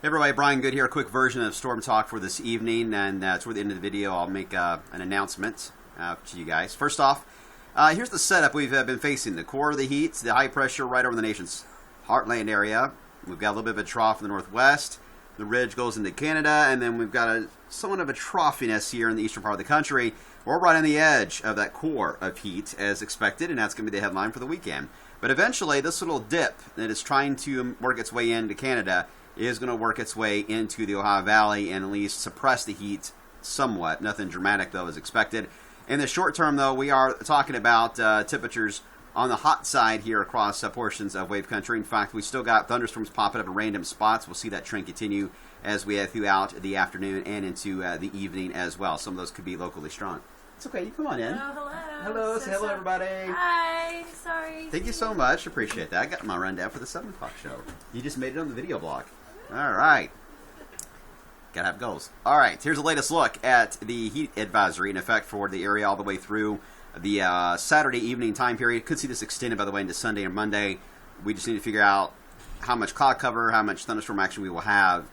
Hey everybody, Brian Good here. A quick version of Storm Talk for this evening, and toward the end of the video, I'll make an announcement to you guys. First off, here's the setup we've been facing. The core of the heat, the high pressure right over the nation's heartland area. We've got a little bit of a trough in the northwest. The ridge goes into Canada, and then we've got somewhat of a troughiness here in the eastern part of the country. We're right on the edge of that core of heat as expected, and that's going to be the headline for the weekend. But eventually, this little dip that is trying to work its way into Canada is going to work its way into the Ohio Valley and at least suppress the heat somewhat. Nothing dramatic, though, is expected. In the short term, though, we are talking about temperatures on the hot side here across portions of wave country. In fact, we still got thunderstorms popping up in random spots. We'll see that trend continue as we head throughout the afternoon and into the evening as well. Some of those could be locally strong. It's okay. You come on in. Hello. Hello. Say hello, everybody. Hi. Sorry. Thank you so much. Appreciate that. I got my rundown for the 7 o'clock show. You just made it on the video blog. All right. Gotta have goals. All right. Here's the latest look at the heat advisory in effect for the area all the way through the Saturday evening time period. Could see this extended, by the way, into Sunday and Monday. We just need to figure out how much cloud cover, how much thunderstorm action we will have,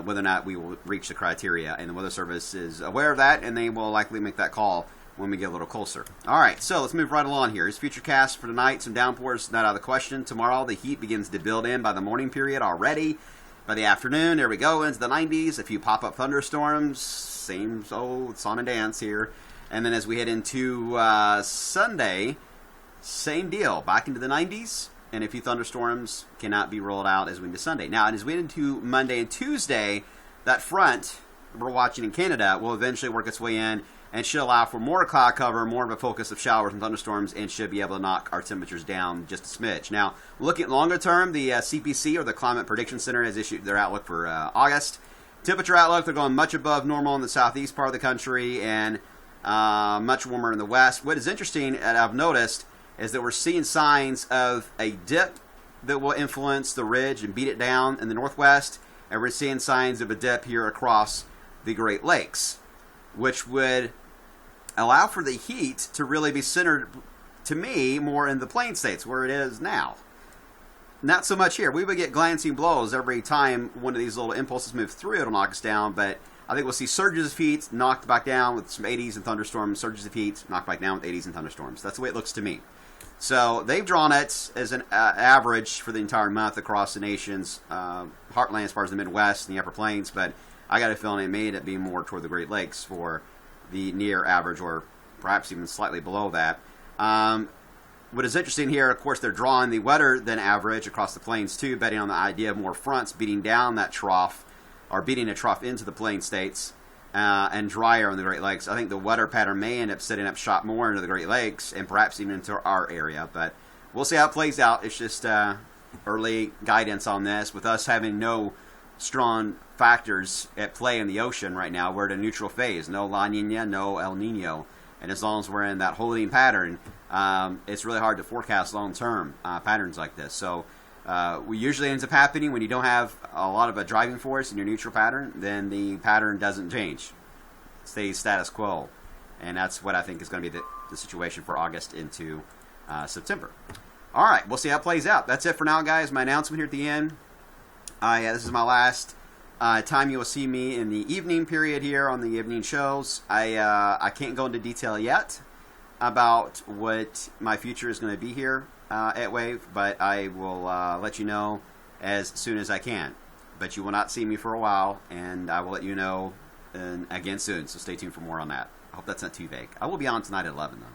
whether or not we will reach the criteria. And the Weather Service is aware of that, and they will likely make that call when we get a little closer. All right, so let's move right along here. Here's Futurecast for tonight. Some downpours not out of the question. Tomorrow, the heat begins to build in by the morning period already. By the afternoon, there we go, into the 90s. A few pop-up thunderstorms. Same old song and dance here. And then as we head into Sunday, same deal. Back into the 90s. And a few thunderstorms cannot be rolled out as we into Sunday. Now, as we head into Monday and Tuesday, that front we're watching in Canada will eventually work its way in and should allow for more cloud cover, more of a focus of showers and thunderstorms, and should be able to knock our temperatures down just a smidge. Now, looking at longer term, the CPC, or the Climate Prediction Center, has issued their outlook for August. Temperature outlook, they're going much above normal in the southeast part of the country and much warmer in the west. What is interesting, and I've noticed, is that we're seeing signs of a dip that will influence the ridge and beat it down in the northwest, and we're seeing signs of a dip here across the Great Lakes, which would allow for the heat to really be centered, to me, more in the plain states where it is now. Not so much here. We would get glancing blows every time one of these little impulses move through. It'll knock us down, but I think we'll see surges of heat knocked back down with some 80s and thunderstorms, surges of heat knocked back down with 80s and thunderstorms. That's the way it looks to me. So they've drawn it as an average for the entire month across the nation's heartland as far as the Midwest and the Upper Plains, but I got a feeling it may end up being more toward the Great Lakes for the near average, or perhaps even slightly below that. What is interesting here, of course, they're drawing the wetter than average across the plains too, betting on the idea of more fronts beating down that trough, or beating a trough into the plain states, and drier in the Great Lakes. I think the wetter pattern may end up setting up shop more into the Great Lakes and perhaps even into our area, but we'll see how it plays out. It's just early guidance on this, with us having no strong factors at play in the ocean right now. We're at a neutral phase, no La Nina, no El Nino, and as long as we're in that holding pattern, it's really hard to forecast long-term patterns like this. So what usually ends up happening when you don't have a lot of a driving force in your neutral pattern, then the pattern doesn't change. It stays status quo. And that's what I think is going to be the situation for August into September. All right, we'll see how it plays out. That's it for now, guys. My announcement here at the end. This is my last time you will see me in the evening period here on the evening shows. I can't go into detail yet about what my future is going to be here at Wave, but I will let you know as soon as I can. But you will not see me for a while, and I will let you know again soon, so stay tuned for more on that. I hope that's not too vague. I will be on tonight at 11, though.